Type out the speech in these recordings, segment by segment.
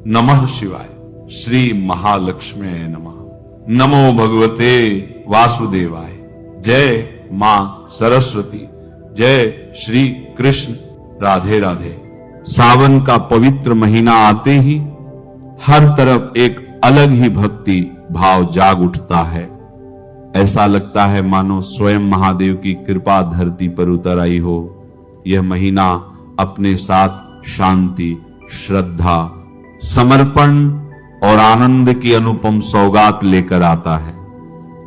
नमः शिवाय। श्री महालक्ष्मी नमः। नमो भगवते वासुदेवाय। जय मां सरस्वती। जय श्री कृष्ण। राधे राधे। सावन का पवित्र महीना आते ही हर तरफ एक अलग ही भक्ति भाव जाग उठता है। ऐसा लगता है मानो स्वयं महादेव की कृपा धरती पर उतर आई हो। यह महीना अपने साथ शांति, श्रद्धा, समर्पण और आनंद की अनुपम सौगात लेकर आता है।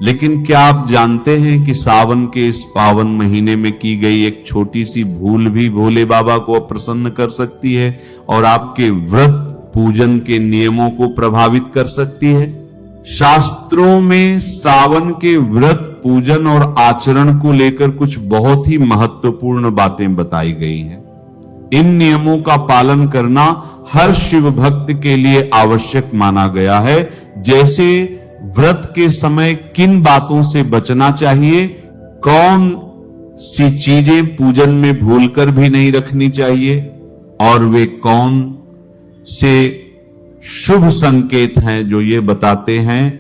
लेकिन क्या आप जानते हैं कि सावन के इस पावन महीने में की गई एक छोटी सी भूल भी भोले बाबा को अप्रसन्न कर सकती है और आपके व्रत पूजन के नियमों को प्रभावित कर सकती है। शास्त्रों में सावन के व्रत पूजन और आचरण को लेकर कुछ बहुत ही महत्वपूर्ण बातें बताई गई हैं। इन नियमों का पालन करना हर शिव भक्त के लिए आवश्यक माना गया है। जैसे व्रत के समय किन बातों से बचना चाहिए, कौन सी चीजें पूजन में भूलकर भी नहीं रखनी चाहिए और वे कौन से शुभ संकेत हैं जो ये बताते हैं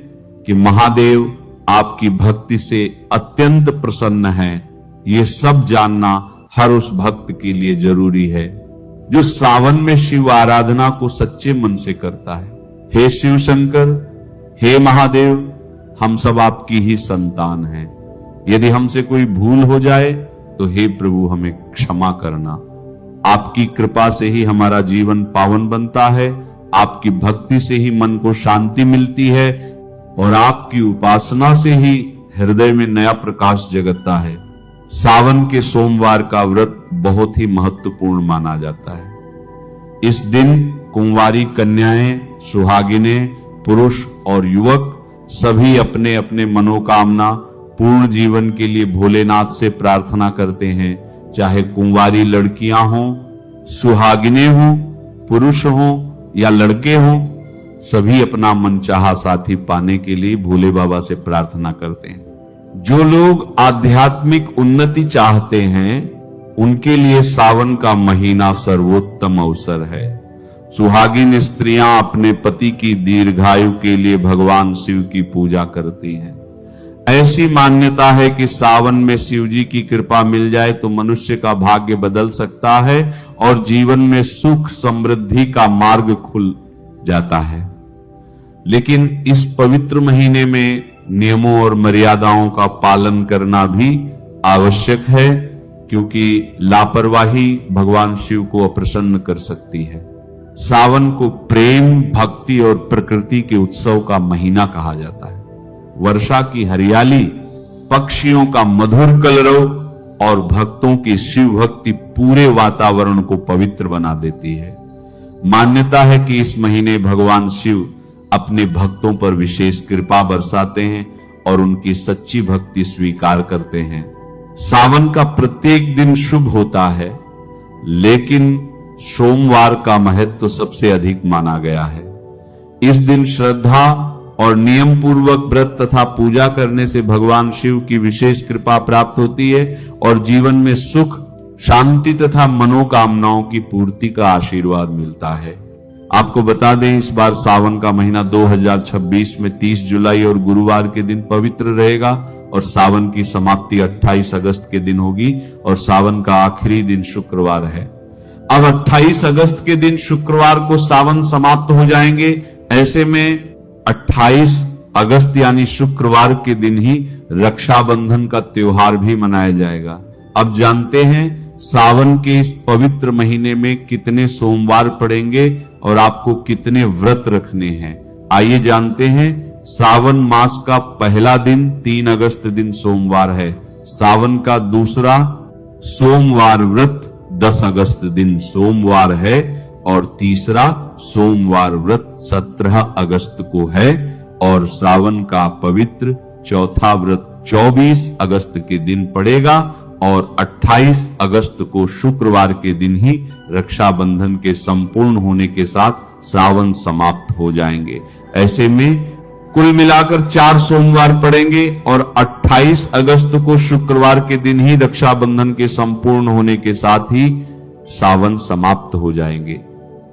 कि महादेव आपकी भक्ति से अत्यंत प्रसन्न हैं। ये सब जानना हर उस भक्त के लिए जरूरी है जो सावन में शिव आराधना को सच्चे मन से करता है। हे शिव शंकर, हे महादेव, हम सब आपकी ही संतान हैं। यदि हमसे कोई भूल हो जाए तो हे प्रभु हमें क्षमा करना। आपकी कृपा से ही हमारा जीवन पावन बनता है। आपकी भक्ति से ही मन को शांति मिलती है और आपकी उपासना से ही हृदय में नया प्रकाश जगता है। सावन के सोमवार का व्रत बहुत ही महत्वपूर्ण माना जाता है। इस दिन कुंवारी कन्याएं, सुहागिनें, पुरुष और युवक सभी अपने अपने मनोकामना पूर्ण जीवन के लिए भोलेनाथ से प्रार्थना करते हैं। चाहे कुंवारी लड़कियां हों, सुहागिनें हों, पुरुष हों या लड़के हों, सभी अपना मनचाहा साथी पाने के लिए भोले बाबा से प्रार्थना करते हैं। जो लोग आध्यात्मिक उन्नति चाहते हैं उनके लिए सावन का महीना सर्वोत्तम अवसर है। सुहागिन स्त्रियां अपने पति की दीर्घायु के लिए भगवान शिव की पूजा करती हैं। ऐसी मान्यता है कि सावन में शिव जी की कृपा मिल जाए तो मनुष्य का भाग्य बदल सकता है और जीवन में सुख समृद्धि का मार्ग खुल जाता है। लेकिन इस पवित्र महीने में नियमों और मर्यादाओं का पालन करना भी आवश्यक है, क्योंकि लापरवाही भगवान शिव को अप्रसन्न कर सकती है। सावन को प्रेम, भक्ति और प्रकृति के उत्सव का महीना कहा जाता है। वर्षा की हरियाली, पक्षियों का मधुर कलरव और भक्तों की शिव भक्ति पूरे वातावरण को पवित्र बना देती है। मान्यता है कि इस महीने भगवान शिव अपने भक्तों पर विशेष कृपा बरसाते हैं और उनकी सच्ची भक्ति स्वीकार करते हैं। सावन का प्रत्येक दिन शुभ होता है, लेकिन सोमवार का महत्व सबसे अधिक माना गया है। इस दिन श्रद्धा और नियम पूर्वक व्रत तथा पूजा करने से भगवान शिव की विशेष कृपा प्राप्त होती है और जीवन में सुख, शांति तथा मनोकामनाओं की पूर्ति का आशीर्वाद मिलता है। आपको बता दें, इस बार सावन का महीना 2026 में 30 जुलाई और गुरुवार के दिन पवित्र रहेगा और सावन की समाप्ति 28 अगस्त के दिन होगी और सावन का आखिरी दिन शुक्रवार है। अब 28 अगस्त के दिन शुक्रवार को सावन समाप्त हो जाएंगे। ऐसे में 28 अगस्त यानी शुक्रवार के दिन ही रक्षाबंधन का त्योहार भी मनाया जाएगा। अब जानते हैं सावन के इस पवित्र महीने में कितने सोमवार पड़ेंगे और आपको कितने व्रत रखने हैं। आइए जानते हैं। सावन मास का पहला दिन 3 अगस्त दिन सोमवार है। सावन का दूसरा सोमवार व्रत 10 अगस्त दिन सोमवार है और तीसरा सोमवार व्रत 17 अगस्त को है और सावन का पवित्र चौथा व्रत 24 अगस्त के दिन पड़ेगा और 28 अगस्त को शुक्रवार के दिन ही रक्षाबंधन के संपूर्ण होने के साथ सावन समाप्त हो जाएंगे। ऐसे में कुल मिलाकर 4 सोमवार पड़ेंगे और 28 अगस्त को शुक्रवार के दिन ही रक्षाबंधन के संपूर्ण होने के साथ ही सावन समाप्त हो जाएंगे।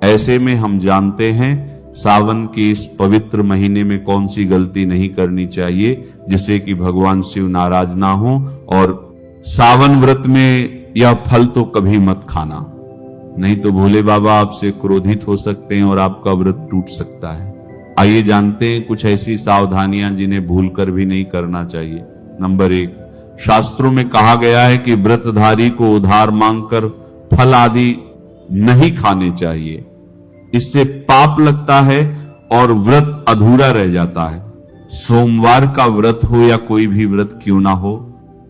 ऐसे में हम जानते हैं सावन के इस पवित्र महीने में कौन सी गलती नहीं करनी चाहिए जिससे कि भगवान शिव नाराज ना हो। और सावन व्रत में यह फल तो कभी मत खाना, नहीं तो भोले बाबा आपसे क्रोधित हो सकते हैं और आपका व्रत टूट सकता है। आइए जानते हैं कुछ ऐसी सावधानियां जिन्हें भूलकर भी नहीं करना चाहिए। नंबर 1, शास्त्रों में कहा गया है कि व्रतधारी को उधार मांगकर फल आदि नहीं खाने चाहिए, इससे पाप लगता है और व्रत अधूरा रह जाता है। सोमवार का व्रत हो या कोई भी व्रत क्यों ना हो,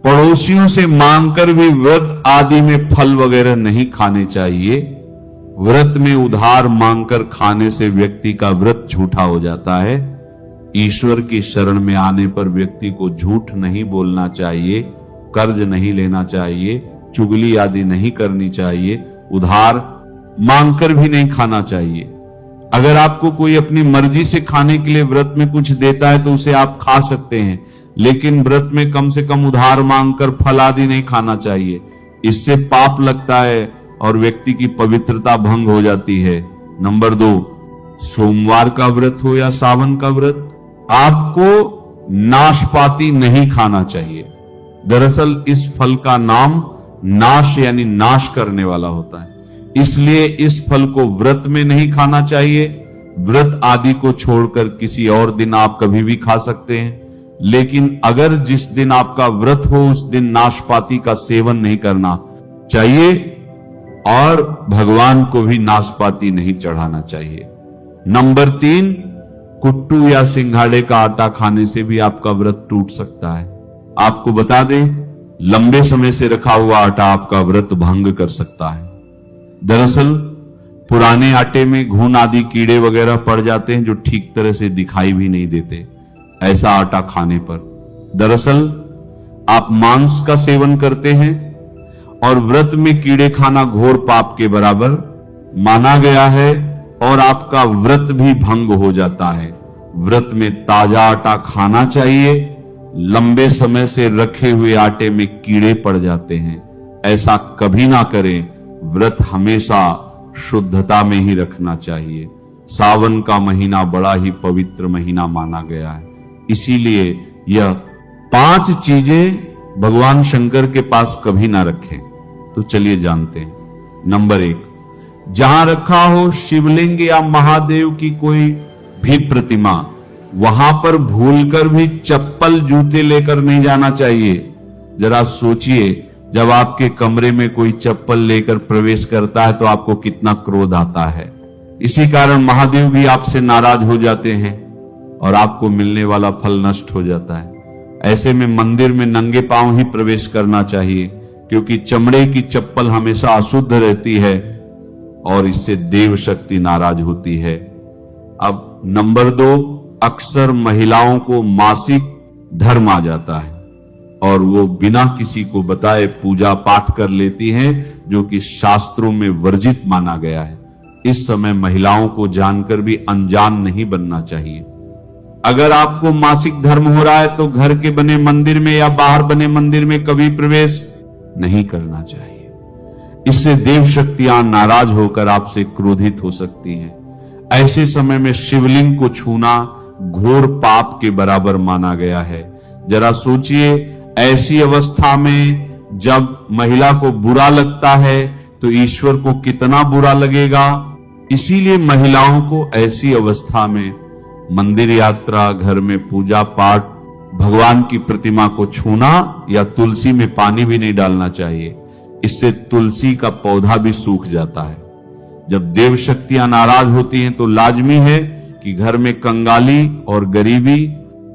पड़ोसियों से मांगकर भी व्रत आदि में फल वगैरह नहीं खाने चाहिए। व्रत में उधार मांगकर खाने से व्यक्ति का व्रत झूठा हो जाता है। ईश्वर की शरण में आने पर व्यक्ति को झूठ नहीं बोलना चाहिए, कर्ज नहीं लेना चाहिए, चुगली आदि नहीं करनी चाहिए, उधार मांगकर भी नहीं खाना चाहिए। अगर आपको कोई अपनी मर्जी से खाने के लिए व्रत में कुछ देता है तो उसे आप खा सकते हैं, लेकिन व्रत में कम से कम उधार मांगकर फल आदि नहीं खाना चाहिए। इससे पाप लगता है और व्यक्ति की पवित्रता भंग हो जाती है। नंबर 2, सोमवार का व्रत हो या सावन का व्रत, आपको नाशपाती नहीं खाना चाहिए। दरअसल इस फल का नाम नाश यानी नाश करने वाला होता है, इसलिए इस फल को व्रत में नहीं खाना चाहिए। व्रत आदि को छोड़कर किसी और दिन आप कभी भी खा सकते हैं, लेकिन अगर जिस दिन आपका व्रत हो उस दिन नाशपाती का सेवन नहीं करना चाहिए और भगवान को भी नाशपाती नहीं चढ़ाना चाहिए। नंबर 3, कुट्टू या सिंघाड़े का आटा खाने से भी आपका व्रत टूट सकता है। आपको बता दें, लंबे समय से रखा हुआ आटा आपका व्रत भंग कर सकता है। दरअसल पुराने आटे में घुन आदि कीड़े वगैरह पड़ जाते हैं जो ठीक तरह से दिखाई भी नहीं देते ऐसा आटा खाने पर। दरअसल आप मांस का सेवन करते हैं और व्रत में कीड़े खाना घोर पाप के बराबर माना गया है और आपका व्रत भी भंग हो जाता है। व्रत में ताजा आटा खाना चाहिए। लंबे समय से रखे हुए आटे में कीड़े पड़ जाते हैं, ऐसा कभी ना करें। व्रत हमेशा शुद्धता में ही रखना चाहिए। सावन का महीना बड़ा ही पवित्र महीना माना गया है, इसीलिए यह 5 चीजें भगवान शंकर के पास कभी ना रखें। तो चलिए जानते हैं। नंबर 1, जहां रखा हो शिवलिंग या महादेव की कोई भी प्रतिमा, वहां पर भूलकर भी चप्पल जूते लेकर नहीं जाना चाहिए। जरा सोचिए, जब आपके कमरे में कोई चप्पल लेकर प्रवेश करता है तो आपको कितना क्रोध आता है। इसी कारण महादेव भी आपसे नाराज हो जाते हैं और आपको मिलने वाला फल नष्ट हो जाता है। ऐसे में मंदिर में नंगे पांव ही प्रवेश करना चाहिए, क्योंकि चमड़े की चप्पल हमेशा अशुद्ध रहती है और इससे देव शक्ति नाराज होती है। अब नंबर 2, अक्सर महिलाओं को मासिक धर्म आ जाता है और वो बिना किसी को बताए पूजा पाठ कर लेती हैं, जो कि शास्त्रों में वर्जित माना गया है। इस समय महिलाओं को जानकर भी अनजान नहीं बनना चाहिए। अगर आपको मासिक धर्म हो रहा है तो घर के बने मंदिर में या बाहर बने मंदिर में कभी प्रवेश नहीं करना चाहिए। इससे देव शक्तियां नाराज होकर आपसे क्रोधित हो सकती हैं। ऐसे समय में शिवलिंग को छूना घोर पाप के बराबर माना गया है। जरा सोचिए, ऐसी अवस्था में जब महिला को बुरा लगता है तो ईश्वर को कितना बुरा लगेगा। इसीलिए महिलाओं को ऐसी अवस्था में मंदिर यात्रा, घर में पूजा पाठ, भगवान की प्रतिमा को छूना या तुलसी में पानी भी नहीं डालना चाहिए। इससे तुलसी का पौधा भी सूख जाता है। जब देव शक्तियां नाराज होती हैं तो लाजमी है कि घर में कंगाली और गरीबी,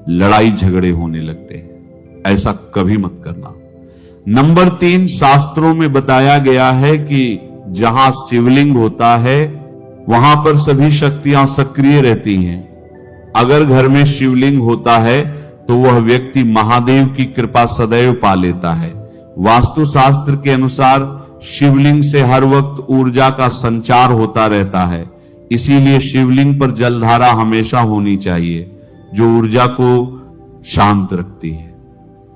लड़ाई झगड़े होने लगते हैं। ऐसा कभी मत करना। नंबर 3, शास्त्रों में बताया गया है कि जहां शिवलिंग होता है वहां पर सभी शक्तियां सक्रिय रहती हैं। अगर घर में शिवलिंग होता है तो वह व्यक्ति महादेव की कृपा सदैव पा लेता है। वास्तुशास्त्र के अनुसार शिवलिंग से हर वक्त ऊर्जा का संचार होता रहता है, इसीलिए शिवलिंग पर जलधारा हमेशा होनी चाहिए, जो ऊर्जा को शांत रखती है।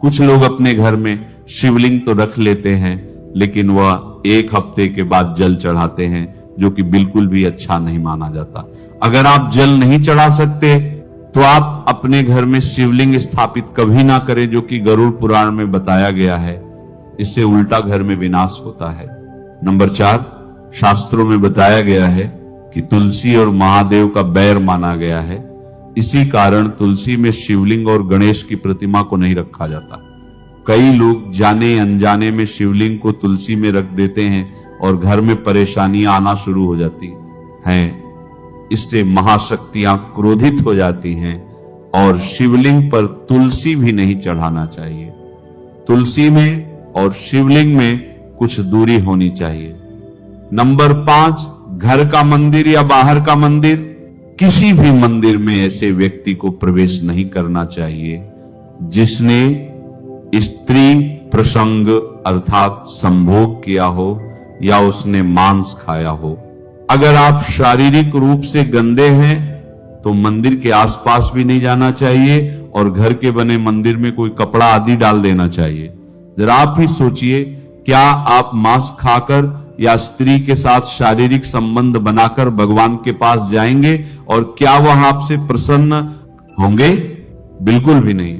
कुछ लोग अपने घर में शिवलिंग तो रख लेते हैं, लेकिन वह 1 हफ्ते के बाद जल चढ़ाते हैं, जो कि बिल्कुल भी अच्छा नहीं माना जाता। अगर आप जल नहीं चढ़ा सकते तो आप अपने घर में शिवलिंग स्थापित कभी ना करें, जो कि गरुड़ पुराण में बताया गया है। इससे उल्टा घर में विनाश होता है। नंबर 4, शास्त्रों में बताया गया है कि तुलसी और महादेव का बैर माना गया है। इसी कारण तुलसी में शिवलिंग और गणेश की प्रतिमा को नहीं रखा जाता। कई लोग जाने अनजाने में शिवलिंग को तुलसी में रख देते हैं और घर में परेशानियां आना शुरू हो जाती हैं। इससे महाशक्तियां क्रोधित हो जाती हैं और शिवलिंग पर तुलसी भी नहीं चढ़ाना चाहिए। तुलसी में और शिवलिंग में कुछ दूरी होनी चाहिए। नंबर 5, घर का मंदिर या बाहर का मंदिर, किसी भी मंदिर में ऐसे व्यक्ति को प्रवेश नहीं करना चाहिए जिसने स्त्री प्रसंग अर्थात संभोग किया हो या उसने मांस खाया हो। अगर आप शारीरिक रूप से गंदे हैं तो मंदिर के आसपास भी नहीं जाना चाहिए और घर के बने मंदिर में कोई कपड़ा आदि डाल देना चाहिए। जरा आप ही सोचिए, क्या आप मांस खाकर या स्त्री के साथ शारीरिक संबंध बनाकर भगवान के पास जाएंगे और क्या वह आपसे प्रसन्न होंगे? बिल्कुल भी नहीं।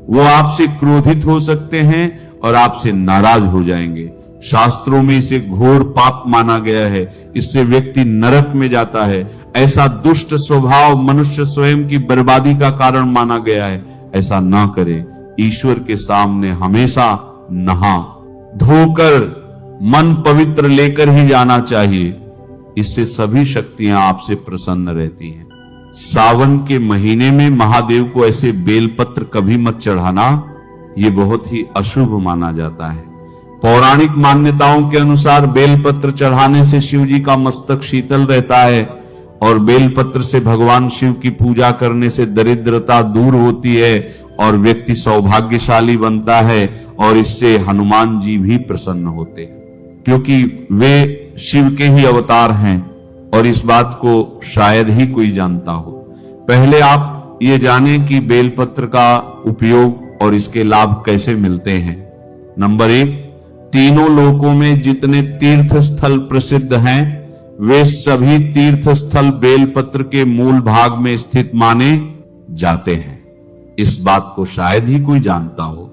वो आपसे क्रोधित हो सकते हैं और आपसे नाराज हो जाएंगे। शास्त्रों में इसे घोर पाप माना गया है। इससे व्यक्ति नरक में जाता है। ऐसा दुष्ट स्वभाव मनुष्य स्वयं की बर्बादी का कारण माना गया है। ऐसा ना करें। ईश्वर के सामने हमेशा नहा धोकर मन पवित्र लेकर ही जाना चाहिए। इससे सभी शक्तियां आपसे प्रसन्न रहती हैं। सावन के महीने में महादेव को ऐसे बेलपत्र कभी मत चढ़ाना, ये बहुत ही अशुभ माना जाता है। पौराणिक मान्यताओं के अनुसार बेलपत्र चढ़ाने से शिव जी का मस्तक शीतल रहता है और बेलपत्र से भगवान शिव की पूजा करने से दरिद्रता दूर होती है और व्यक्ति सौभाग्यशाली बनता है और इससे हनुमान जी भी प्रसन्न होते हैं, क्योंकि वे शिव के ही अवतार हैं और इस बात को शायद ही कोई जानता हो। पहले आप ये जानें कि बेलपत्र का उपयोग और इसके लाभ कैसे मिलते हैं। नंबर 1, तीनों लोकों में जितने तीर्थ स्थल प्रसिद्ध हैं वे सभी तीर्थ स्थल बेलपत्र के मूल भाग में स्थित माने जाते हैं। इस बात को शायद ही कोई जानता हो।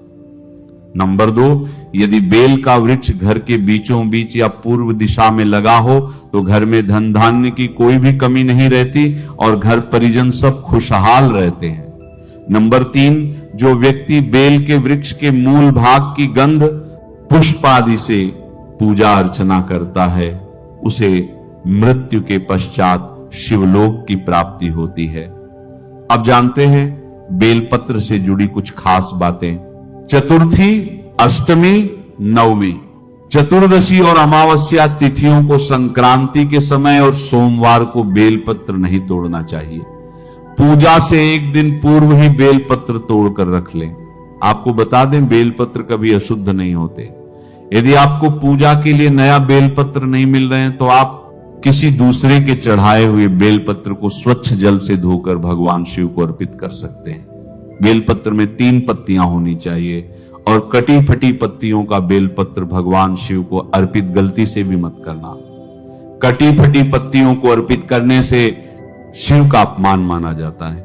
नंबर 2, यदि बेल का वृक्ष घर के बीचों बीच या पूर्व दिशा में लगा हो तो घर में धन धान्य की कोई भी कमी नहीं रहती और घर परिजन सब खुशहाल रहते हैं। नंबर 3, जो व्यक्ति बेल के वृक्ष के मूल भाग की गंध पुष्प आदि से पूजा अर्चना करता है उसे मृत्यु के पश्चात शिवलोक की प्राप्ति होती है। अब जानते हैं बेलपत्र से जुड़ी कुछ खास बातें। चतुर्थी, अष्टमी, नवमी, चतुर्दशी और अमावस्या तिथियों को संक्रांति के समय और सोमवार को बेलपत्र नहीं तोड़ना चाहिए। पूजा से एक दिन पूर्व ही बेलपत्र तोड़कर रख लें। आपको बता दें, बेलपत्र कभी अशुद्ध नहीं होते। यदि आपको पूजा के लिए नया बेलपत्र नहीं मिल रहे हैं तो आप किसी दूसरे के चढ़ाए हुए बेलपत्र को स्वच्छ जल से धोकर भगवान शिव को अर्पित कर सकते हैं। बेलपत्र में 3 पत्तियां होनी चाहिए और कटी फटी पत्तियों का बेलपत्र भगवान शिव को अर्पित गलती से भी मत करना। कटी फटी पत्तियों को अर्पित करने से शिव का अपमान माना जाता है।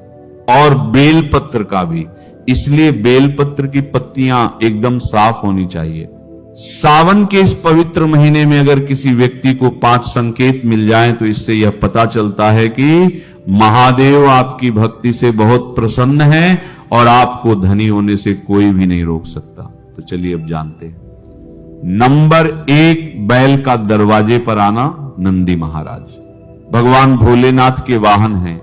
और बेलपत्र का भी, इसलिए बेलपत्र की पत्तियां एकदम साफ होनी चाहिए। सावन के इस पवित्र महीने में अगर किसी व्यक्ति को 5 संकेत मिल जाएं तो इससे यह पता चलता है कि महादेव आपकी भक्ति से बहुत प्रसन्न है और आपको धनी होने से कोई भी नहीं रोक सकता। तो चलिए अब जानते हैं। नंबर 1, बैल का दरवाजे पर आना। नंदी महाराज भगवान भोलेनाथ के वाहन हैं।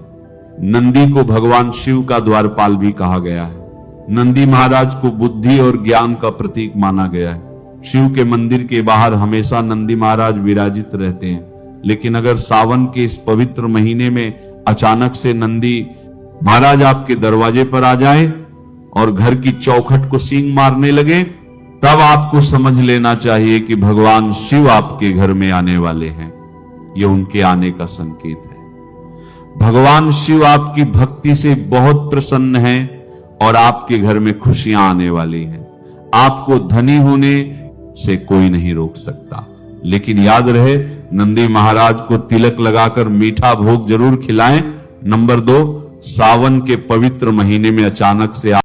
नंदी को भगवान शिव का द्वारपाल भी कहा गया है। नंदी महाराज को बुद्धि और ज्ञान का प्रतीक माना गया है। शिव के मंदिर के बाहर हमेशा नंदी महाराज विराजित रहते हैं। लेकिन अगर सावन के इस पवित्र महीने में अचानक से नंदी महाराज आपके दरवाजे पर आ जाए और घर की चौखट को सींग मारने लगे, तब आपको समझ लेना चाहिए कि भगवान शिव आपके घर में आने वाले हैं। यह उनके आने का संकेत है। भगवान शिव आपकी भक्ति से बहुत प्रसन्न हैं और आपके घर में खुशियां आने वाली हैं। आपको धनी होने से कोई नहीं रोक सकता। लेकिन याद रहे, नंदी महाराज को तिलक लगाकर मीठा भोग जरूर खिलाएं। नंबर 2, सावन के पवित्र महीने में अचानक से